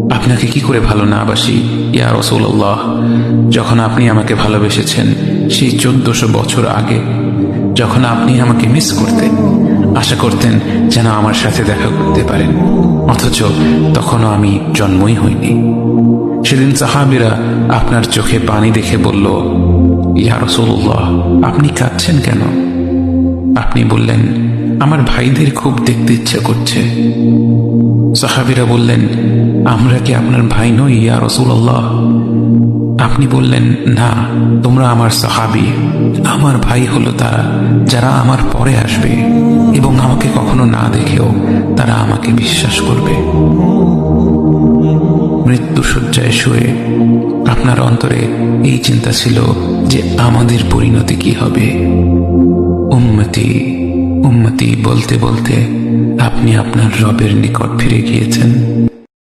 আপনাকে কি করে ভালো না বাসি ইয়া রাসূলুল্লাহ। যখন আপনি আমাকে ভালোবেসেছেন সেই 1400 বছর আগে, যখন আপনি আমাকে মিস করতেন, আশা করতেন যেন আমার সাথে দেখা করতে পারেন, অথচ তখনও আমি জন্মই হইনি। সেদিন সাহাবীরা আপনার চোখে পানি দেখে বলল, ইয়া রাসূলুল্লাহ, আপনি কাঁদছেন কেন? আপনি বললেন, আমার ভাইদের খুব দেখতে ইচ্ছা করছে। সাহাবীরা বললেন, আমরা কি আপনার ভাই নই ইয়া রাসূলুল্লাহ? আপনি বললেন, না, তোমরা আমার সাহাবী। আমার ভাই হলো তারা যারা আমার পরে আসবে এবং আমাকে কখনো না দেখেও তারা আমাকে বিশ্বাস করবে। মৃত্যু শয্যায় শুয়ে আপনার অন্তরে এই চিন্তা ছিল যে আমাদের পরিণতি কি হবে। উম্মতি উম্মতি বলতে বলতে আপনি আপনার রবের নিকট ফিরে গিয়েছেন।